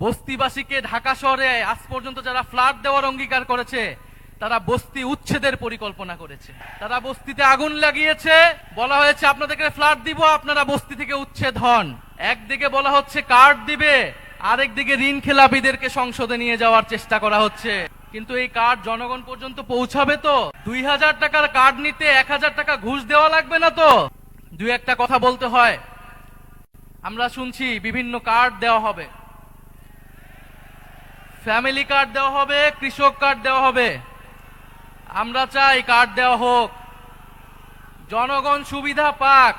বস্তিবাসীকে ঢাকা শহরে আজ পর্যন্ত যারা ফ্ল্যাট দেওয়ার অঙ্গীকার করেছে তারা বস্তি উচ্ছেদের পরিকল্পনা করেছে। তারা বস্তিতে আগুন লাগিয়েছে, বলা হয়েছে আপনাদেরকে ফ্ল্যাট দিব, আপনারা বস্তি থেকে উচ্ছেদ হন। একদিকে বলা হচ্ছে কার্ড দিবে, আরেকদিকে ঋণ খেলাপিদেরকে সংসদে নিয়ে যাওয়ার চেষ্টা করা হচ্ছে। কিন্তু এই কার্ড জনগণ পর্যন্ত পৌঁছাবে তো? 2000 টাকার কার্ড নিতে 1000 টাকা ঘুষ দেওয়া লাগবে না তো? দুই একটা কথা বলতে হয়। আমরা শুনছি বিভিন্ন কার্ড দেওয়া হবে, ফ্যামিলি কার্ড দেওয়া হবে, কৃষক কার্ড দেওয়া হবে। আমরা চাই কার্ড দেওয়া হোক, জনগণ সুবিধা পাক,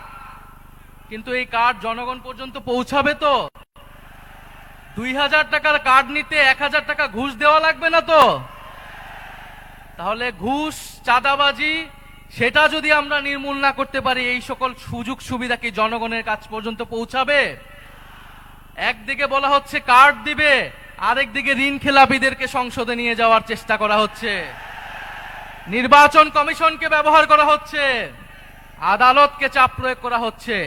কিন্তু এই কার্ড জনগণ পর্যন্ত পৌঁছাবে তো? 2000 টাকার কার্ড নিতে 1000 টাকা ঘুষ দেওয়া লাগবে না তো? তাহলে ঘুষ, চাঁদাবাজি সেটা যদি আমরা নির্মূল না করতে পারি, এই সকল সুযোগ সুবিধা কি জনগণের কাছ পর্যন্ত পৌঁছাবে? একদিকে বলা হচ্ছে কার্ড দিবে, আরেকদিকে ঋণ খেলাপিদেরকে সংসদে নিয়ে যাওয়ার চেষ্টা করা হচ্ছে। নির্বাচন কমিশনকে ব্যবহার করা হচ্ছে, আদালতকে চাপ প্রয়োগ করা হচ্ছে।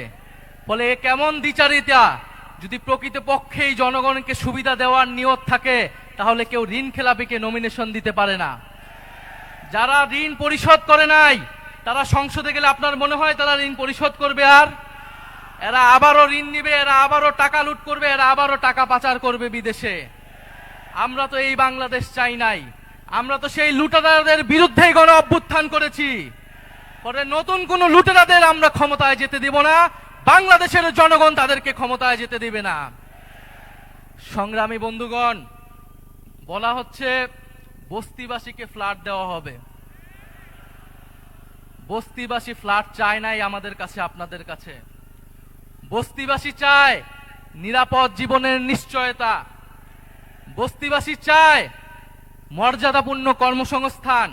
ফলে কেমন দ্বিচারিতা? যদি প্রকৃতপক্ষেই জনগণকে সুবিধা দেওয়ার নিয়ত থাকে তাহলে কেউ ঋণ খেলাপিকে নমিনেশন দিতে পারে না। যারা ঋণ পরিশোধ করে নাই তারা সংসদে গেলে আপনার মনে হয় তারা ঋণ পরিশোধ করবে? আর এরা আবারও ঋণ নিবে, এরা আবারও টাকা লুট করবে, এরা আবারও টাকা পাচার করবে বিদেশে। আমরা তো এই বাংলাদেশ চাই নাই, আমরা তো সেই লুটেরাদের বিরুদ্ধেই গণ অভ্যুত্থান করেছি। পরে নতুন কোন লুটেরাদের আমরা ক্ষমতায় যেতে দিব না, বাংলাদেশের জনগণ তাদেরকে ক্ষমতায় যেতে দিবে না। সংগ্রামী বন্ধুগণ, বলা হচ্ছে বস্তিবাসীকে ফ্ল্যাট দেওয়া হবে। বস্তিবাসী ফ্ল্যাট চায় নাই আমাদের কাছে, আপনাদের কাছে। বস্তিবাসী চায় নিরাপদ জীবনের নিশ্চয়তা, বস্তিবাসী চায় মর্যাদাপূর্ণ কর্মসংস্থান।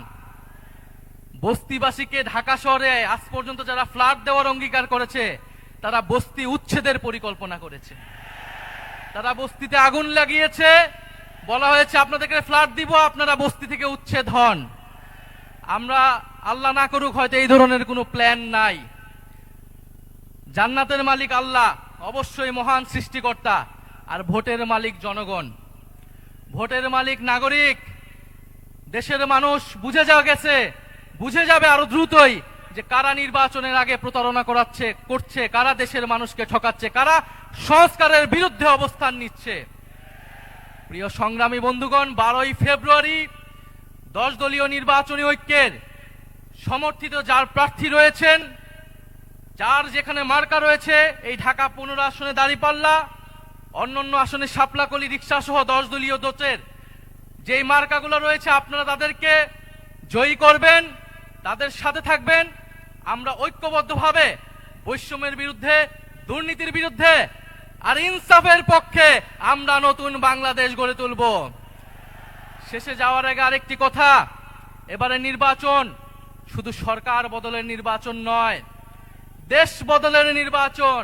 বস্তিবাসীকে ঢাকা শহরে আজ পর্যন্ত যারা ফ্ল্যাট দেওয়ার অঙ্গীকার করেছে তারা বস্তি উচ্ছেদের পরিকল্পনা করেছে। তারা বস্তিতে আগুন লাগিয়েছে, বলা হয়েছে আপনাদেরকে ফ্ল্যাট দিব, আপনারা বস্তি থেকে উচ্ছেদ হন। আমরা আল্লাহ না করুক হয়তো এই ধরনের কোনো প্ল্যান নাই। জান্নাতের মালিক আল্লাহ, অবশ্যই মহান সৃষ্টিকর্তা, আর ভোটের মালিক জনগণ, ভোটের মালিক নাগরিক। দেশের মানুষ বুঝে বুঝে যাবে আরো দ্রুতই যে কারা নির্বাচনের আগে প্রতারণা করছে, কারা দেশের মানুষকে ঠকাচ্ছে, কারা সংস্কারের বিরুদ্ধে অবস্থান নিচ্ছে। প্রিয় সংগ্রামী বন্ধুগণ, 12ই ফেব্রুয়ারি 10 দলীয় নির্বাচনী ঐক্যের সমর্থিত যার প্রার্থী রয়েছেন, যার যেখানে মার্কা রয়েছে, এই ঢাকা 15 আসনে দাঁড়িপাল্লা, অন্যান্য আসনে শাপলাকলি, রিক্সা সহ 10 দলীয় জোটের যেই মার্কাগুলো রয়েছে, আপনারা তাদেরকে জয়ী করবেন, তাদের সাথে থাকবেন। আমরা ঐক্যবদ্ধভাবে বৈষম্যের বিরুদ্ধে, দুর্নীতির বিরুদ্ধে আর ইনসাফের পক্ষে আমরা নতুন বাংলাদেশ গড়ে তুলব। শেষে যাওয়ার আগে আরেকটি কথা, এবারে নির্বাচন শুধু সরকার বদলের নির্বাচন নয়, দেশ বদলের নির্বাচন।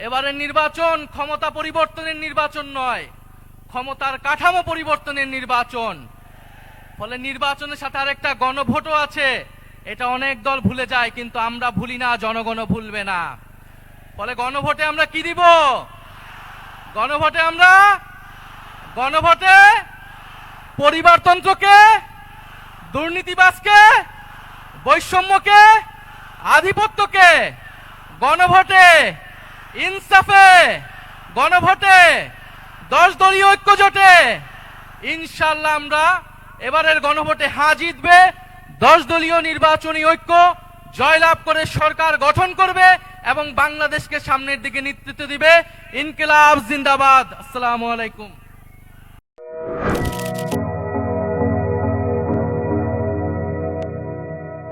এবারে নির্বাচন ক্ষমতা পরিবর্তনের নির্বাচন নয়, ক্ষমতার কাঠামো পরিবর্তনের নির্বাচন। ফলে নির্বাচনের সাথে আরেকটা গণভোটও আছে, এটা অনেক দল ভুলে যায়, কিন্তু আমরা ভুলি না, জনগণও ভুলবে না। ফলে গণভোটে আমরা কি দিব? গণভোটে পরিবারতন্ত্রকে, দুর্নীতিবাজকে, বৈষম্যকে, আধিপত্যকে, গণভোটে ইনসাফে, গণভোটে 10 দলীয় ঐক্য জোটে ইনশাআল্লাহ আমরা এবারের গণভোটে হ্যাঁ জিতবে। 10 দলীয় নির্বাচনী ঐক্য জয়লাভ করে সরকার গঠন করবে এবং বাংলাদেশকে সামনের দিকে নেতৃত্ব দিবে। ইনকিলাব জিন্দাবাদ। আসসালামু আলাইকুম।